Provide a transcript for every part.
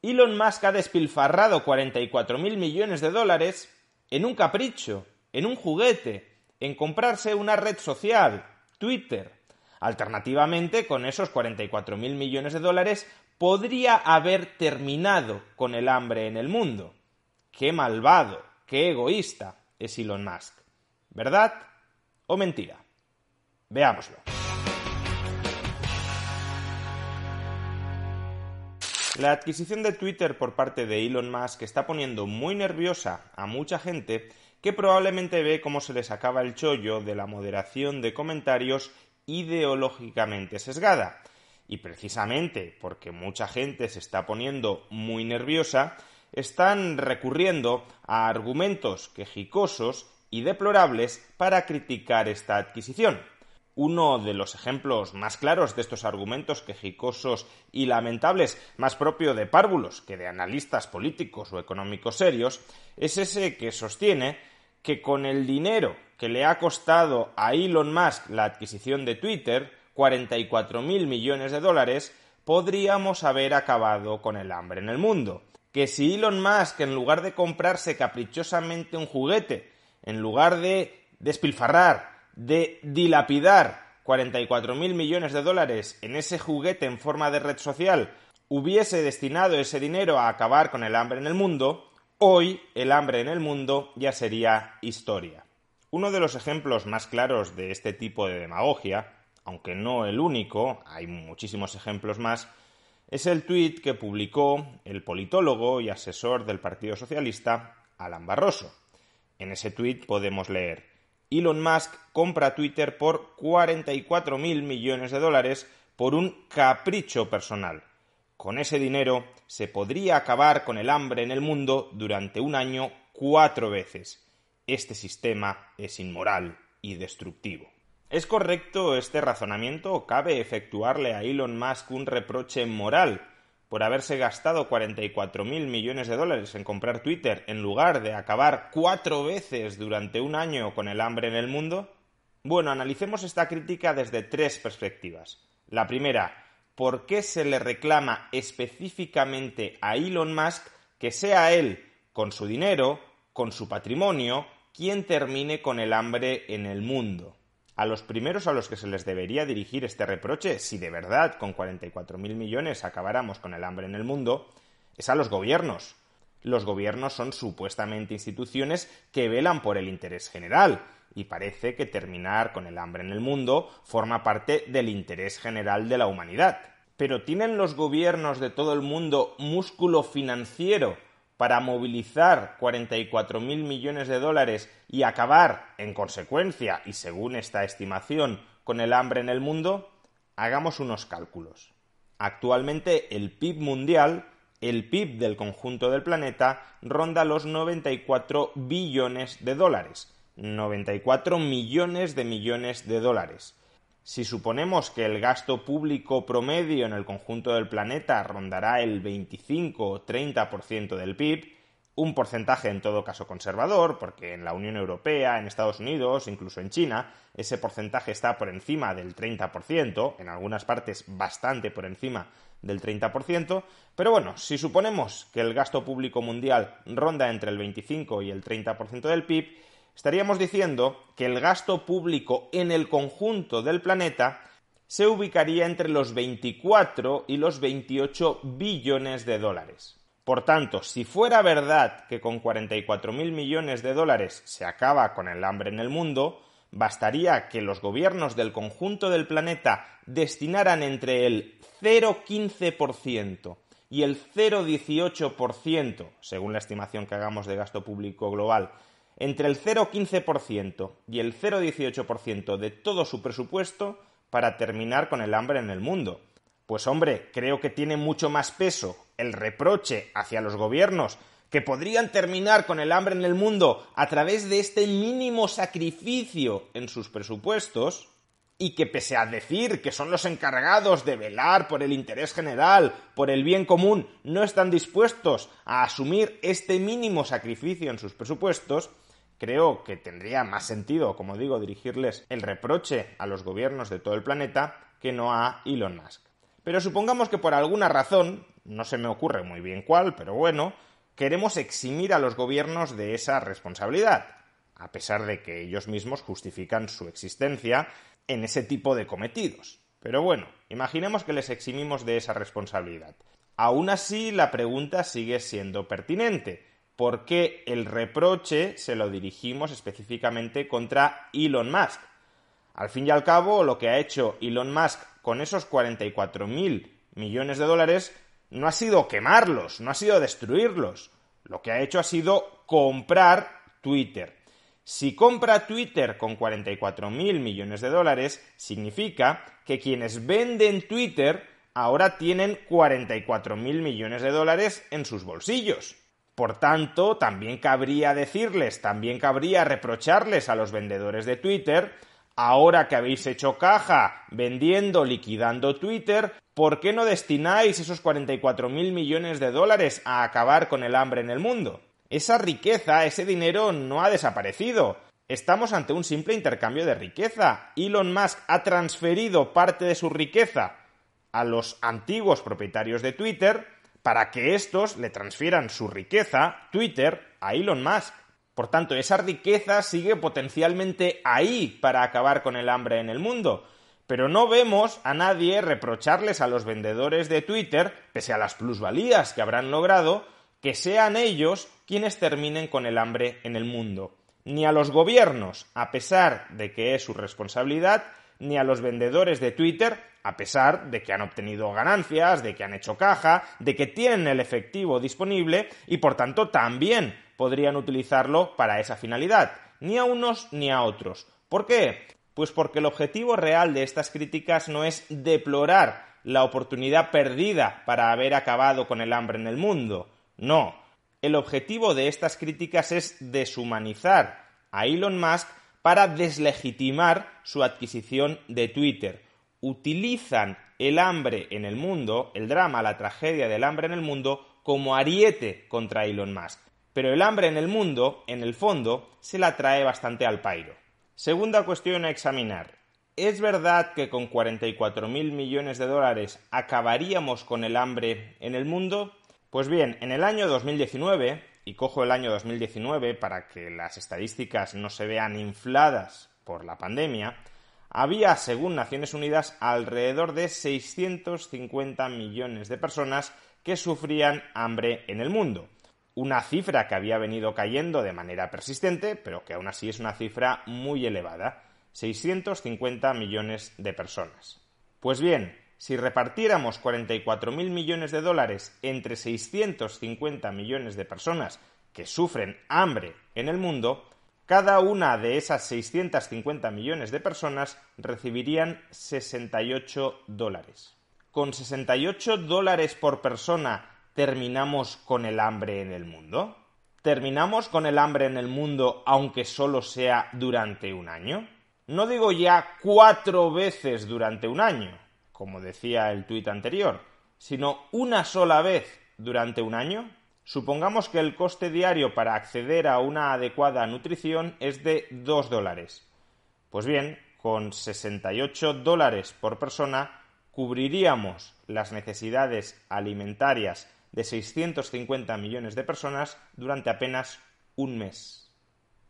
Elon Musk ha despilfarrado 44.000 millones de dólares en un capricho, en un juguete, en comprarse una red social, Twitter. Alternativamente, con esos 44.000 millones de dólares, podría haber terminado con el hambre en el mundo. ¡Qué malvado, qué egoísta es Elon Musk! ¿Verdad o mentira? Veámoslo. La adquisición de Twitter por parte de Elon Musk está poniendo muy nerviosa a mucha gente que probablemente ve cómo se les acaba el chollo de la moderación de comentarios ideológicamente sesgada. Y precisamente porque mucha gente se está poniendo muy nerviosa, están recurriendo a argumentos quejicosos y deplorables para criticar esta adquisición. Uno de los ejemplos más claros de estos argumentos quejicosos y lamentables, más propio de párvulos que de analistas políticos o económicos serios, es ese que sostiene que con el dinero que le ha costado a Elon Musk la adquisición de Twitter, 44.000 millones de dólares, podríamos haber acabado con el hambre en el mundo. Que si Elon Musk, en lugar de comprarse caprichosamente un juguete, en lugar de despilfarrar, de dilapidar 44.000 millones de dólares en ese juguete en forma de red social, hubiese destinado ese dinero a acabar con el hambre en el mundo, hoy el hambre en el mundo ya sería historia. Uno de los ejemplos más claros de este tipo de demagogia, aunque no el único, hay muchísimos ejemplos más, es el tuit que publicó el politólogo y asesor del Partido Socialista, Alan Barroso. En ese tuit podemos leer: Elon Musk compra Twitter por 44.000 millones de dólares por un capricho personal. Con ese dinero se podría acabar con el hambre en el mundo durante un año 4 veces. Este sistema es inmoral y destructivo. ¿Es correcto este razonamiento o cabe efectuarle a Elon Musk un reproche moral por haberse gastado 44.000 millones de dólares en comprar Twitter en lugar de acabar 4 veces durante un año con el hambre en el mundo? Bueno, analicemos esta crítica desde 3 perspectivas. La primera, ¿por qué se le reclama específicamente a Elon Musk que sea él, con su dinero, con su patrimonio, quien termine con el hambre en el mundo? A los primeros a los que se les debería dirigir este reproche, si de verdad con 44.000 millones acabáramos con el hambre en el mundo, es a los gobiernos. Los gobiernos son supuestamente instituciones que velan por el interés general, y parece que terminar con el hambre en el mundo forma parte del interés general de la humanidad. Pero ¿tienen los gobiernos de todo el mundo músculo financiero para movilizar 44.000 millones de dólares y acabar, en consecuencia, y según esta estimación, con el hambre en el mundo? Hagamos unos cálculos. Actualmente el PIB mundial, el PIB del conjunto del planeta, ronda los 94 billones de dólares. 94 millones de dólares. Si suponemos que el gasto público promedio en el conjunto del planeta rondará el 25 o 30% del PIB, un porcentaje en todo caso conservador, porque en la Unión Europea, en Estados Unidos, incluso en China, ese porcentaje está por encima del 30%, en algunas partes bastante por encima del 30%, pero bueno, si suponemos que el gasto público mundial ronda entre el 25 y el 30% del PIB, estaríamos diciendo que el gasto público en el conjunto del planeta se ubicaría entre los 24 y los 28 billones de dólares. Por tanto, si fuera verdad que con 44.000 millones de dólares se acaba con el hambre en el mundo, bastaría que los gobiernos del conjunto del planeta destinaran entre el 0,15% y el 0,18%, según la estimación que hagamos de gasto público global, entre el 0,15% y el 0,18% de todo su presupuesto para terminar con el hambre en el mundo. Pues hombre, creo que tiene mucho más peso el reproche hacia los gobiernos que podrían terminar con el hambre en el mundo a través de este mínimo sacrificio en sus presupuestos, y que pese a decir que son los encargados de velar por el interés general, por el bien común, no están dispuestos a asumir este mínimo sacrificio en sus presupuestos, creo que tendría más sentido, como digo, dirigirles el reproche a los gobiernos de todo el planeta que no a Elon Musk. Pero supongamos que por alguna razón, no se me ocurre muy bien cuál, pero bueno, queremos eximir a los gobiernos de esa responsabilidad, a pesar de que ellos mismos justifican su existencia en ese tipo de cometidos. Pero bueno, imaginemos que les eximimos de esa responsabilidad. Aún así, la pregunta sigue siendo pertinente. ¿Por qué el reproche se lo dirigimos específicamente contra Elon Musk? Al fin y al cabo, lo que ha hecho Elon Musk con esos 44.000 millones de dólares no ha sido quemarlos, no ha sido destruirlos. Lo que ha hecho ha sido comprar Twitter. Si compra Twitter con 44.000 millones de dólares, significa que quienes venden Twitter ahora tienen 44.000 millones de dólares en sus bolsillos. Por tanto, también cabría reprocharles a los vendedores de Twitter: ahora que habéis hecho caja vendiendo, liquidando Twitter, ¿por qué no destináis esos 44.000 millones de dólares a acabar con el hambre en el mundo? Esa riqueza, ese dinero no ha desaparecido. Estamos ante un simple intercambio de riqueza. Elon Musk ha transferido parte de su riqueza a los antiguos propietarios de Twitter para que estos le transfieran su riqueza, Twitter, a Elon Musk. Por tanto, esa riqueza sigue potencialmente ahí para acabar con el hambre en el mundo. Pero no vemos a nadie reprocharles a los vendedores de Twitter, pese a las plusvalías que habrán logrado, que sean ellos quienes terminen con el hambre en el mundo. Ni a los gobiernos, a pesar de que es su responsabilidad, ni a los vendedores de Twitter, a pesar de que han obtenido ganancias, de que han hecho caja, de que tienen el efectivo disponible y por tanto también podrían utilizarlo para esa finalidad. Ni a unos ni a otros. ¿Por qué? Pues porque el objetivo real de estas críticas no es deplorar la oportunidad perdida para haber acabado con el hambre en el mundo. No. El objetivo de estas críticas es deshumanizar a Elon Musk para deslegitimar su adquisición de Twitter. Utilizan el hambre en el mundo, el drama, la tragedia del hambre en el mundo, como ariete contra Elon Musk. Pero el hambre en el mundo, en el fondo, se la trae bastante al pairo. Segunda cuestión a examinar. ¿Es verdad que con 44.000 millones de dólares acabaríamos con el hambre en el mundo? Pues bien, en el año 2019, y cojo el año 2019 para que las estadísticas no se vean infladas por la pandemia, había, según Naciones Unidas, alrededor de 650 millones de personas que sufrían hambre en el mundo. Una cifra que había venido cayendo de manera persistente, pero que aún así es una cifra muy elevada. 650 millones de personas. Pues bien, si repartiéramos 44.000 millones de dólares entre 650 millones de personas que sufren hambre en el mundo, cada una de esas 650 millones de personas recibirían 68 dólares. ¿Con 68 dólares por persona terminamos con el hambre en el mundo? ¿Terminamos con el hambre en el mundo aunque solo sea durante un año? No digo ya 4 veces durante un año, como decía el tuit anterior, sino una sola vez durante un año. Supongamos que el coste diario para acceder a una adecuada nutrición es de 2 dólares. Pues bien, con 68 dólares por persona cubriríamos las necesidades alimentarias de 650 millones de personas durante apenas un mes.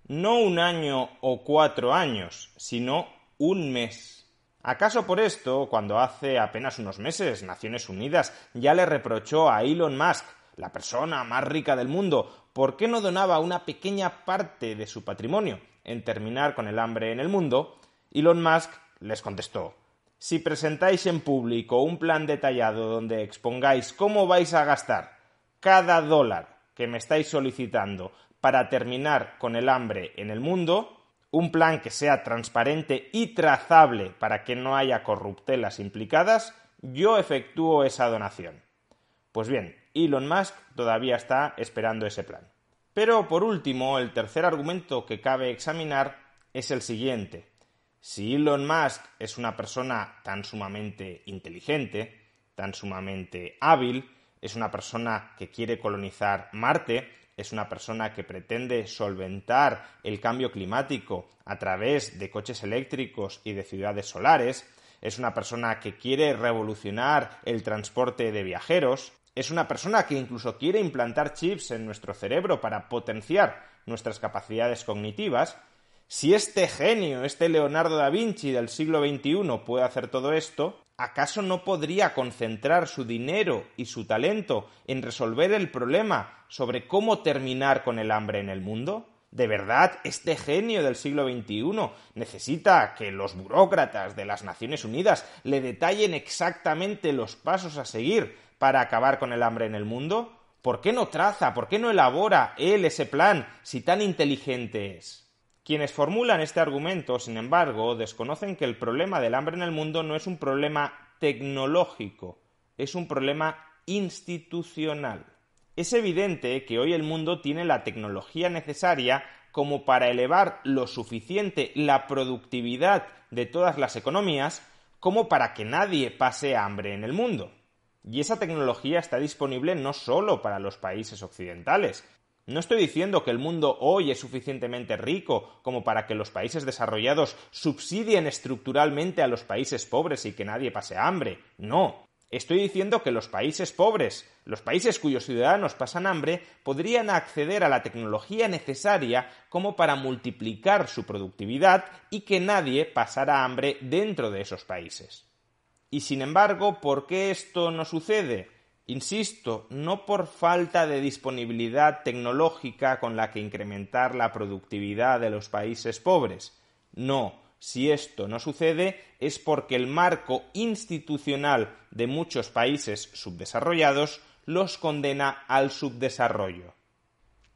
No un año o 4 años, sino un mes. ¿Acaso por esto, cuando hace apenas unos meses Naciones Unidas ya le reprochó a Elon Musk, la persona más rica del mundo, por qué no donaba una pequeña parte de su patrimonio en terminar con el hambre en el mundo? Elon Musk les contestó: si presentáis en público un plan detallado donde expongáis cómo vais a gastar cada dólar que me estáis solicitando para terminar con el hambre en el mundo, un plan que sea transparente y trazable para que no haya corruptelas implicadas, yo efectúo esa donación. Pues bien, Elon Musk todavía está esperando ese plan. Pero, por último, el tercer argumento que cabe examinar es el siguiente. Si Elon Musk es una persona tan sumamente inteligente, tan sumamente hábil, es una persona que quiere colonizar Marte, es una persona que pretende solventar el cambio climático a través de coches eléctricos y de ciudades solares, es una persona que quiere revolucionar el transporte de viajeros, es una persona que incluso quiere implantar chips en nuestro cerebro para potenciar nuestras capacidades cognitivas. Si este genio, este Leonardo da Vinci del siglo XXI puede hacer todo esto, ¿acaso no podría concentrar su dinero y su talento en resolver el problema sobre cómo terminar con el hambre en el mundo? ¿De verdad este genio del siglo XXI necesita que los burócratas de las Naciones Unidas le detallen exactamente los pasos a seguir para acabar con el hambre en el mundo? ¿Por qué no traza, por qué no elabora él ese plan si tan inteligente es? Quienes formulan este argumento, sin embargo, desconocen que el problema del hambre en el mundo no es un problema tecnológico, es un problema institucional. Es evidente que hoy el mundo tiene la tecnología necesaria como para elevar lo suficiente la productividad de todas las economías como para que nadie pase hambre en el mundo. Y esa tecnología está disponible no solo para los países occidentales. No estoy diciendo que el mundo hoy es suficientemente rico como para que los países desarrollados subsidien estructuralmente a los países pobres y que nadie pase hambre. No. Estoy diciendo que los países pobres, los países cuyos ciudadanos pasan hambre, podrían acceder a la tecnología necesaria como para multiplicar su productividad y que nadie pasara hambre dentro de esos países. Y sin embargo, ¿por qué esto no sucede? Insisto, no por falta de disponibilidad tecnológica con la que incrementar la productividad de los países pobres. No, si esto no sucede es porque el marco institucional de muchos países subdesarrollados los condena al subdesarrollo.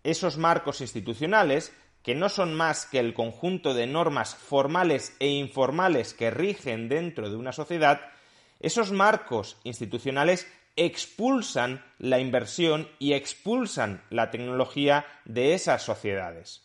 Esos marcos institucionales, que no son más que el conjunto de normas formales e informales que rigen dentro de una sociedad, esos marcos institucionales expulsan la inversión y expulsan la tecnología de esas sociedades.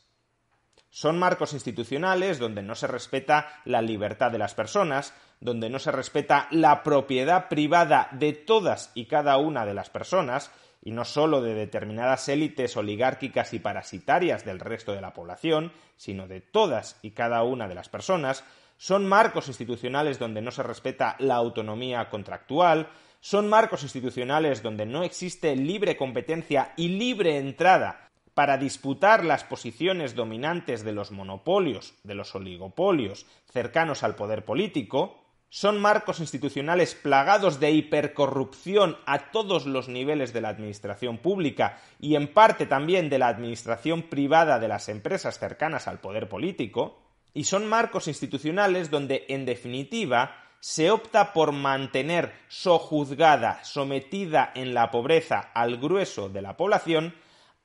Son marcos institucionales donde no se respeta la libertad de las personas, donde no se respeta la propiedad privada de todas y cada una de las personas, y no solo de determinadas élites oligárquicas y parasitarias del resto de la población, sino de todas y cada una de las personas. Son marcos institucionales donde no se respeta la autonomía contractual, son marcos institucionales donde no existe libre competencia y libre entrada para disputar las posiciones dominantes de los monopolios, de los oligopolios cercanos al poder político. Son marcos institucionales plagados de hipercorrupción a todos los niveles de la administración pública y en parte también de la administración privada de las empresas cercanas al poder político. Y son marcos institucionales donde, en definitiva, se opta por mantener sojuzgada, sometida en la pobreza al grueso de la población,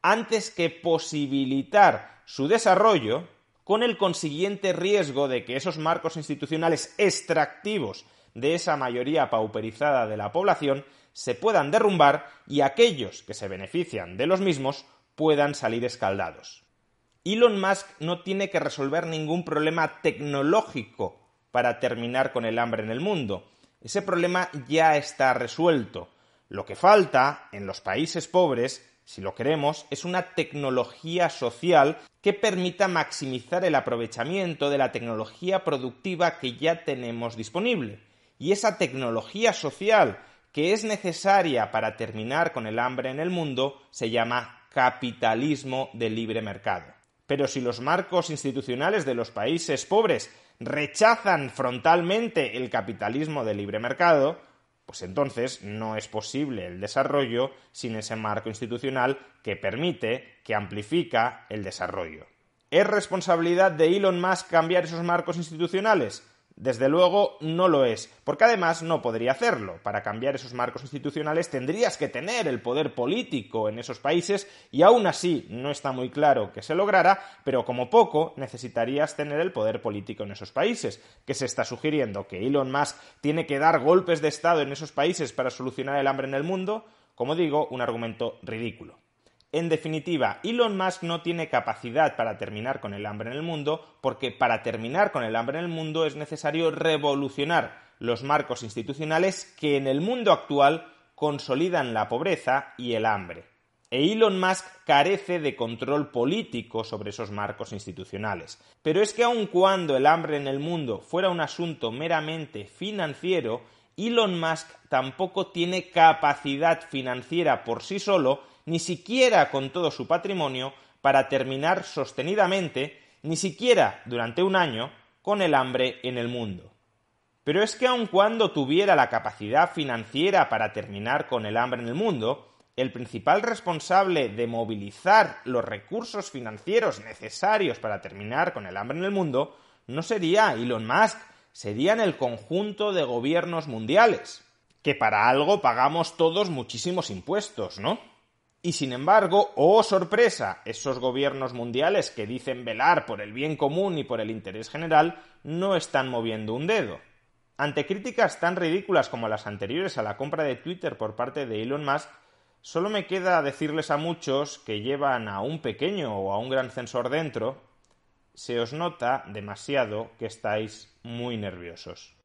antes que posibilitar su desarrollo, con el consiguiente riesgo de que esos marcos institucionales extractivos de esa mayoría pauperizada de la población se puedan derrumbar y aquellos que se benefician de los mismos puedan salir escaldados. Elon Musk no tiene que resolver ningún problema tecnológico para terminar con el hambre en el mundo. Ese problema ya está resuelto. Lo que falta en los países pobres, si lo queremos, es una tecnología social que permita maximizar el aprovechamiento de la tecnología productiva que ya tenemos disponible. Y esa tecnología social que es necesaria para terminar con el hambre en el mundo se llama capitalismo de libre mercado. Pero si los marcos institucionales de los países pobres rechazan frontalmente el capitalismo de libre mercado, pues entonces no es posible el desarrollo sin ese marco institucional que permite, que amplifica el desarrollo. ¿Es responsabilidad de Elon Musk cambiar esos marcos institucionales? Desde luego no lo es, porque además no podría hacerlo. Para cambiar esos marcos institucionales tendrías que tener el poder político en esos países y aún así no está muy claro que se lograra, pero como poco necesitarías tener el poder político en esos países. ¿Qué se está sugiriendo? ¿Que Elon Musk tiene que dar golpes de Estado en esos países para solucionar el hambre en el mundo? Como digo, un argumento ridículo. En definitiva, Elon Musk no tiene capacidad para terminar con el hambre en el mundo porque para terminar con el hambre en el mundo es necesario revolucionar los marcos institucionales que en el mundo actual consolidan la pobreza y el hambre. e Elon Musk carece de control político sobre esos marcos institucionales. Pero es que aun cuando el hambre en el mundo fuera un asunto meramente financiero, Elon Musk tampoco tiene capacidad financiera por sí solo, ni siquiera con todo su patrimonio, para terminar sostenidamente, ni siquiera durante un año, con el hambre en el mundo. Pero es que aun cuando tuviera la capacidad financiera para terminar con el hambre en el mundo, el principal responsable de movilizar los recursos financieros necesarios para terminar con el hambre en el mundo no sería Elon Musk, serían el conjunto de gobiernos mundiales, que para algo pagamos todos muchísimos impuestos, ¿no? Y sin embargo, ¡oh sorpresa!, esos gobiernos mundiales que dicen velar por el bien común y por el interés general no están moviendo un dedo. Ante críticas tan ridículas como las anteriores a la compra de Twitter por parte de Elon Musk, solo me queda decirles a muchos que llevan a un pequeño o a un gran censor dentro: se os nota demasiado que estáis muy nerviosos.